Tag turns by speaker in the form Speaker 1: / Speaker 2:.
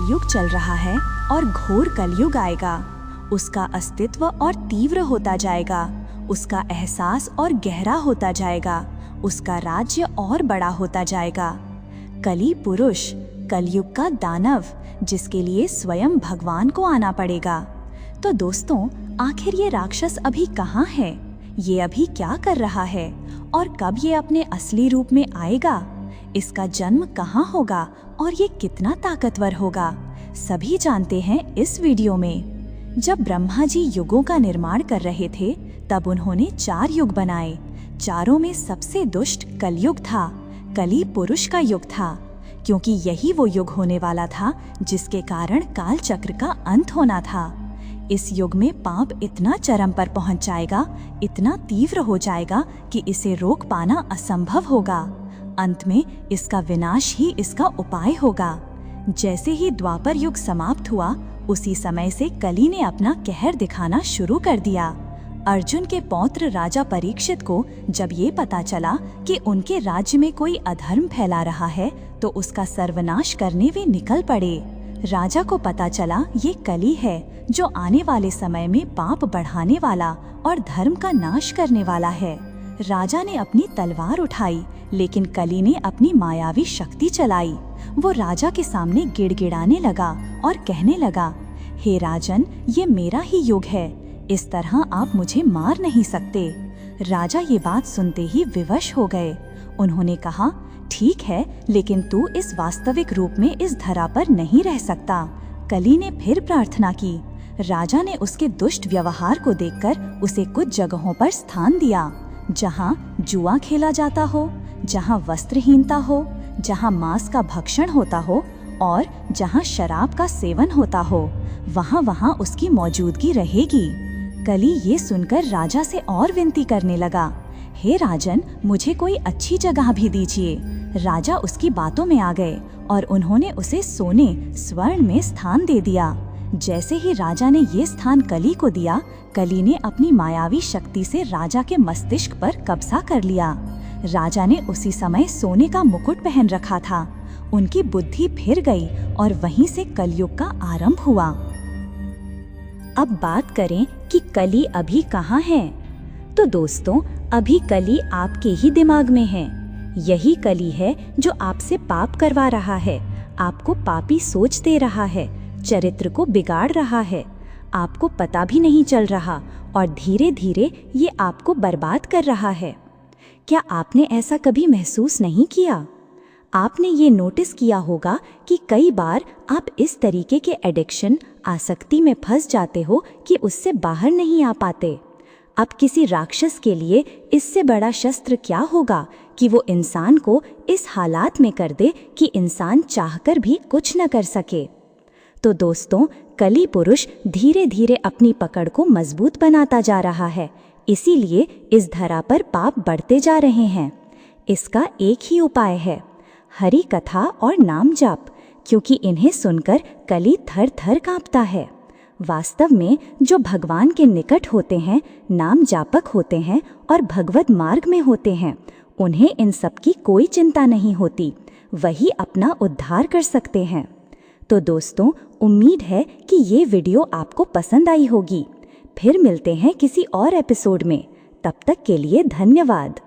Speaker 1: कलयुग चल रहा है और घोर कलयुग आएगा। उसका अस्तित्व और तीव्र होता जाएगा, उसका एहसास और गहरा होता जाएगा, उसका राज्य और बड़ा होता जाएगा। कली पुरुष, कलयुग का दानव, जिसके लिए स्वयं भगवान को आना पड़ेगा। तो दोस्तों, आखिर ये राक्षस अभी कहाँ है? ये अभी क्या कर रहा है और कब ये अपने असली रूप में आएगा? इसका जन्म कहाँ होगा और ये कितना ताकतवर होगा? सभी जानते हैं इस वीडियो में। जब ब्रह्मा जी युगों का निर्माण कर रहे थे, तब उन्होंने 4 युग बनाए। चारों में सबसे दुष्ट कलयुग था। कली पुरुष का युग था, क्योंकि यही वो युग होने वाला था जिसके कारण काल चक्र का अंत होना था। इस युग में पाप इतना चरम पर पहुंच जाएगा, इतना तीव्र हो जाएगा कि इसे रोक पाना असंभव होगा। अंत में इसका विनाश ही इसका उपाय होगा। जैसे ही द्वापर युग समाप्त हुआ, उसी समय से कली ने अपना कहर दिखाना शुरू कर दिया। अर्जुन के पौत्र राजा परीक्षित को जब ये पता चला कि उनके राज्य में कोई अधर्म फैला रहा है, तो उसका सर्वनाश करने वे निकल पड़े। राजा को पता चला ये कली है, जो आने वाले समय में पाप बढ़ाने वाला और धर्म का नाश करने वाला है। राजा ने अपनी तलवार उठाई, लेकिन कली ने अपनी मायावी शक्ति चलाई। वो राजा के सामने गिड़गिड़ाने लगा और कहने लगा, हे राजन, ये मेरा ही युग है, इस तरह आप मुझे मार नहीं सकते। राजा ये बात सुनते ही विवश हो गए। उन्होंने कहा, ठीक है, लेकिन तू इस वास्तविक रूप में इस धरा पर नहीं रह सकता। कली ने फिर प्रार्थना की। राजा ने उसके दुष्ट व्यवहार को देखकर उसे कुछ जगहों पर स्थान दिया, जहाँ जुआ खेला जाता हो, जहाँ वस्त्रहीनता हो, जहाँ मांस का भक्षण होता हो और जहाँ शराब का सेवन होता हो, वहाँ उसकी मौजूदगी रहेगी। कली ये सुनकर राजा से और विनती करने लगा, हे राजन, मुझे कोई अच्छी जगह भी दीजिए। राजा उसकी बातों में आ गए और उन्होंने उसे सोने स्वर्ण में स्थान दे दिया। जैसे ही राजा ने ये स्थान कली को दिया, कली ने अपनी मायावी शक्ति से राजा के मस्तिष्क पर कब्जा कर लिया। राजा ने उसी समय सोने का मुकुट पहन रखा था। उनकी बुद्धि फिर गई और वहीं से कलयुग का आरंभ हुआ। अब बात करें कि कली अभी कहाँ है। तो दोस्तों, अभी कली आपके ही दिमाग में है। यही कली है जो आपसे पाप करवा रहा है, आपको पापी सोच दे रहा है, चरित्र को बिगाड़ रहा है। आपको पता भी नहीं चल रहा और धीरे धीरे ये आपको बर्बाद कर रहा है। क्या आपने ऐसा कभी महसूस नहीं किया? आपने ये नोटिस किया होगा कि कई बार आप इस तरीके के एडिक्शन, आसक्ति में फंस जाते हो कि उससे बाहर नहीं आ पाते। अब किसी राक्षस के लिए इससे बड़ा शस्त्र क्या होगा कि वो इंसान को इस हालात में कर दे कि इंसान चाहकर भी कुछ न कर सके। तो दोस्तों, कली पुरुष धीरे धीरे अपनी पकड़ को मजबूत बनाता जा रहा है, इसीलिए इस धरा पर पाप बढ़ते जा रहे हैं। इसका एक ही उपाय है, हरि कथा और नाम जाप, क्योंकि इन्हें सुनकर कली थर थर कांपता है। वास्तव में जो भगवान के निकट होते हैं, नाम जापक होते हैं और भगवत मार्ग में होते हैं, उन्हें इन सब की कोई चिंता नहीं होती। वही अपना उद्धार कर सकते हैं। तो दोस्तों, उम्मीद है कि ये वीडियो आपको पसंद आई होगी। फिर मिलते हैं किसी और एपिसोड में। तब तक के लिए धन्यवाद।